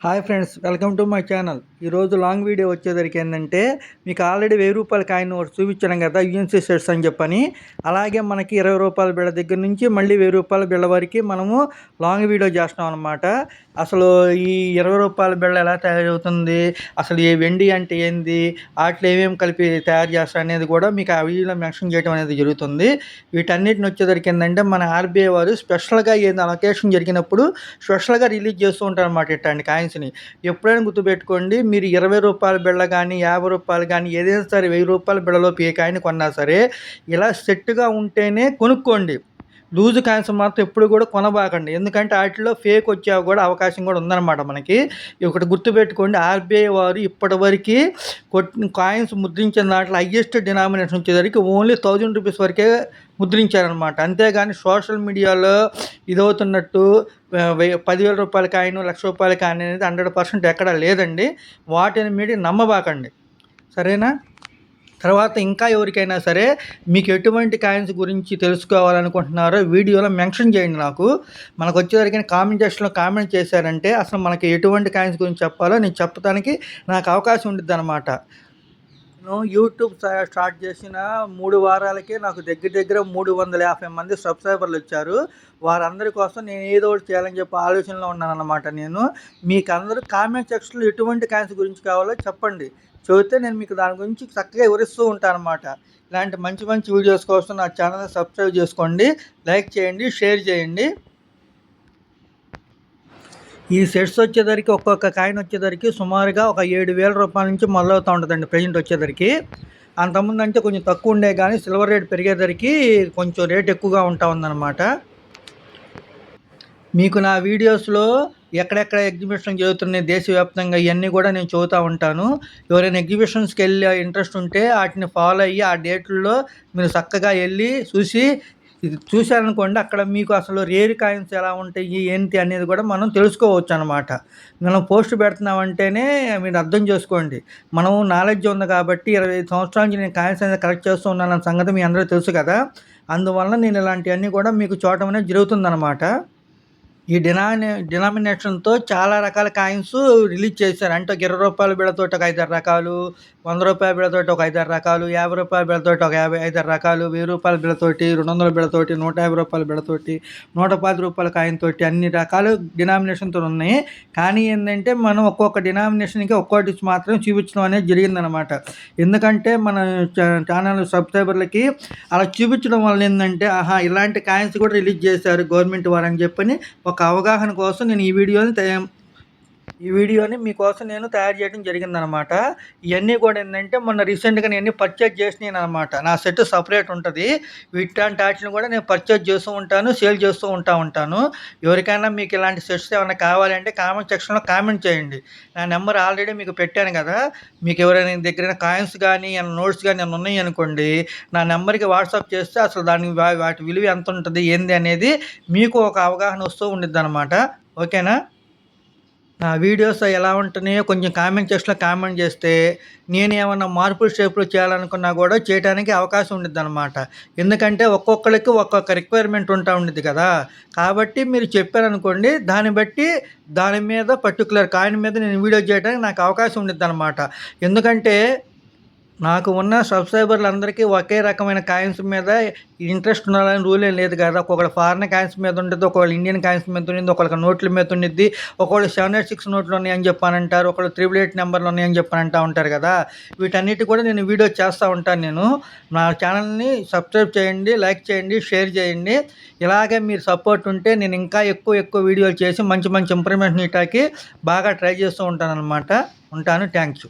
Hi friends, welcome to my channel. ఈరోజు long video వచ్చేసరికి ఏంటంటే, మీకు ఆల్రెడీ రూ. 1000 కాయిన్ ఒకటి చూపించాను కదా, యూఎన్సీ సెట్స్ అని చెప్పని. అలాగే మనకి రూ. 20 బిళ్ళ దగ్గర నుంచి మళ్ళీ రూ. 1000 బిళ్ళ వరకు మనము లాంగ్ వీడియో చేస్తున్నాం అనమాట. అసలు ఈ రూ. 20 బిళ్ళ ఎలా తయారవుతుంది, అసలు ఈ వెండి అంటే ఏంది, వాటిలో ఏమేమి కలిపి తయారు చేస్తారు అనేది కూడా మీకు ఆ వీడియోలో మెన్షన్ చేయడం అనేది జరుగుతుంది. వీటన్నిటిని వచ్చేసరికి ఏంటంటే, మన ఆర్బీఐ వారు స్పెషల్గా ఏదైనా అకేషన్ జరిగినప్పుడు స్పెషల్గా రిలీజ్ చేస్తూ ఉంటారు అనమాట ఇట్లాంటి కాయిన్స్ని. ఎప్పుడైనా గుర్తుపెట్టుకోండి, మీరు రూ. 20 బిళ్ళ కానీ రూ. 50 కానీ ఏదైనా సరే రూ. 1000 బిళ్ళలోపు ఏ కాయిన్ కొన్నా సరే ఇలా సెట్గా ఉంటేనే కొనుక్కోండి. లూజ్ కాయిన్స్ మాత్రం ఎప్పుడు కూడా కొనబాకండి, ఎందుకంటే వాటిలో ఫేక్ వచ్చే కూడా అవకాశం కూడా ఉందన్నమాట. మనకి ఒకటి గుర్తుపెట్టుకోండి, ఆర్బీఐ వారు ఇప్పటివరకు కాయిన్స్ ముద్రించిన దాంట్లో హయ్యెస్ట్ డినామినేషన్ వచ్చేసరికి ఓన్లీ ₹1000 వరకే ముద్రించారనమాట. అంతేగాని సోషల్ మీడియాలో ఇదవుతున్నట్టు రూ. 10,000 కాయిన్, ₹1,00,000 కాయిన్ అనేది 100% ఎక్కడా లేదండి. వాటిని మీరు నమ్మబాకండి, సరేనా? తర్వాత ఇంకా ఎవరికైనా సరే మీకు ఎటువంటి కాయిన్స్ గురించి తెలుసుకోవాలనుకుంటున్నారో వీడియోలో మెన్షన్ చేయండి నాకు. మనకు వచ్చేసరికి కామెంట్ సెక్షన్లో కామెంట్ చేశారంటే అసలు మనకి ఎటువంటి కాయిన్స్ గురించి చెప్పాలో నేను చెప్పడానికి నాకు అవకాశం ఉంటుంది అనమాట. నేను యూట్యూబ్ స్టార్ట్ చేసిన 3 వారాలకే నాకు దగ్గర 350 మంది సబ్స్క్రైబర్లు వచ్చారు. వారందరి కోసం నేను ఏదో ఒకటి చేయాలని చెప్పి ఆలోచనలో ఉన్నానన్నమాట. నేను మీకు అందరూ కామెంట్ సెక్షన్లో ఎటువంటి కాయిన్స్ గురించి కావాలో చెప్పండి, చెబితే నేను మీకు దాని గురించి చక్కగా వివరిస్తూ ఉంటాను అనమాట. ఇలాంటి మంచి మంచి వీడియోస్ కోసం నా ఛానల్ని సబ్స్క్రైబ్ చేసుకోండి, లైక్ చేయండి, షేర్ చేయండి. ఈ సెట్స్ వచ్చేసరికి ఒక్కొక్క కాయిన్ వచ్చేసరికి సుమారుగా ఒక ₹7,000 నుంచి మొదలవుతూ ఉంటుందండి ప్రజెంట్ వచ్చేసరికి. అంతకుముందు అంటే కొంచెం తక్కువ ఉండే, కానీ సిల్వర్ రేట్ పెరిగేసరికి కొంచెం రేట్ ఎక్కువగా ఉంటా ఉందన్నమాట. మీకు నా వీడియోస్లో ఎక్కడెక్కడ ఎగ్జిబిషన్ జరుగుతున్నాయి దేశవ్యాప్తంగా ఇవన్నీ కూడా నేను చెబుతూ ఉంటాను. ఎవరైనా ఎగ్జిబిషన్స్కి వెళ్ళే ఇంట్రెస్ట్ ఉంటే వాటిని ఫాలో అయ్యి ఆ డేట్లలో మీరు చక్కగా వెళ్ళి చూశారనుకోండి, అక్కడ మీకు అసలు రేర్ కాయిన్స్ ఎలా ఉంటాయి ఏంటి అనేది కూడా మనం తెలుసుకోవచ్చు అనమాట. మనం పోస్ట్ పెడుతున్నామంటేనే మీరు అర్థం చేసుకోండి, మనం నాలెడ్జ్ ఉంది కాబట్టి 25 సంవత్సరాల నుంచి నేను కాయిన్స్ అనేది కలెక్ట్ చేస్తూ ఉన్నాను సంగతి మీ అందరూ తెలుసు కదా. అందువల్ల నేను ఇలాంటివన్నీ కూడా మీకు చూడటం అనేది జరుగుతుందన్నమాట. ఈ డినామినేషన్తో చాలా రకాల కాయిన్స్ రిలీజ్ చేశారు. అంటే ₹20 బిళ్ళతోటి ఒక 5-6 రకాలు, ₹100 బిళ్ళతోటి ఒక 5-6 రకాలు, ₹50 బిళ్ళతోటి ఒక 5-6 రకాలు, ₹1000 బిళ్ళతోటి, ₹200 బిళ్ళతోటి, ₹150 బిళ్ళతోటి, ₹110 కాయిన్ తోటి అన్ని రకాలు డినామినేషన్తో ఉన్నాయి. కానీ ఏంటంటే మనం ఒక్కొక్క డినామినేషన్కి ఒక్కోటి మాత్రం చూపించడం అనేది జరిగిందనమాట. ఎందుకంటే మన ఛానల్ సబ్స్క్రైబర్లకి అలా చూపించడం వల్ల ఏంటంటే, ఆహా ఇలాంటి కాయిన్స్ కూడా రిలీజ్ చేశారు గవర్నమెంట్ వారు అని చెప్పని ఒక అవగాహన కోసం నేను ఈ వీడియోని మీకోసం నేను తయారు చేయడం జరిగిందనమాట. ఇవన్నీ కూడా ఏంటంటే మొన్న రీసెంట్గా నేను పర్చేజ్ చేసినాను అనమాట. నా సెట్ సపరేట్ ఉంటుంది. ఇట్లాంటి వాటిని కూడా నేను పర్చేజ్ చేస్తూ ఉంటాను, సేల్ చేస్తూ ఉంటాను. ఎవరికైనా మీకు ఇలాంటి సెట్స్ ఏమైనా కావాలంటే కామెంట్ సెక్షన్లో కామెంట్ చేయండి. నా నెంబర్ ఆల్రెడీ మీకు పెట్టాను కదా. మీకు ఎవరైనా దగ్గర కాయిన్స్ కానీ నోట్స్ కానీ ఏమైనా ఉన్నాయి అనుకోండి, నా నెంబర్కి వాట్సాప్ చేస్తే అసలు వాటి విలువ ఎంత ఉంటుంది ఏంది అనేది మీకు ఒక అవగాహన వస్తూ ఉండిద్ది అనమాట. ఓకేనా? నా వీడియోస్ ఎలా ఉంటున్నాయో కొంచెం కామెంట్ సెక్షన్లో కామెంట్ చేస్తే నేను ఏమన్నా మార్పులు షేపులు చేయాలనుకున్నా కూడా చేయడానికి అవకాశం ఉండిద్ది అనమాట. ఎందుకంటే ఒక్కొక్కరికి ఒక్కొక్క రిక్వైర్మెంట్ ఉంటా ఉండిద్ది కదా. కాబట్టి మీరు చెప్పారనుకోండి, దాన్ని బట్టి దాని మీద పర్టికులర్ కాయిన్ మీద నేను వీడియో చేయడానికి నాకు అవకాశం ఉండిద్ది అనమాట. ఎందుకంటే నాకు ఉన్న సబ్స్క్రైబర్లందరికీ ఒకే రకమైన కాయిన్స్ మీద ఇంట్రెస్ట్ ఉండాలని రూల్ ఏం లేదు కదా. ఒక్కొక్కరు ఫారిన్ కాయిన్స్ మీద ఉంటుంది, ఒకళ్ళు ఇండియన్ కాయిన్స్ మీద ఉండిద్ది, ఒకళ్ళకి నోట్ల మీద ఉండిద్ది, ఒకళ్ళు 786 నోట్లు ఉన్నాయని చెప్పానంటారు, ఒకళ్ళు 888 నెంబర్లు ఉన్నాయని చెప్పని ఉంటారు కదా. వీటన్నిటి కూడా నేను వీడియో చేస్తూ ఉంటాను. నేను నా ఛానల్ని సబ్స్క్రైబ్ చేయండి, లైక్ చేయండి, షేర్ చేయండి. ఇలాగే మీరు సపోర్ట్ ఉంటే నేను ఇంకా ఎక్కువ వీడియోలు చేసి మంచి ఇన్ఫర్మేషన్ ఇవ్వడానికి బాగా ట్రై చేస్తూ ఉంటాను అనమాట. ఉంటాను. థ్యాంక్స్.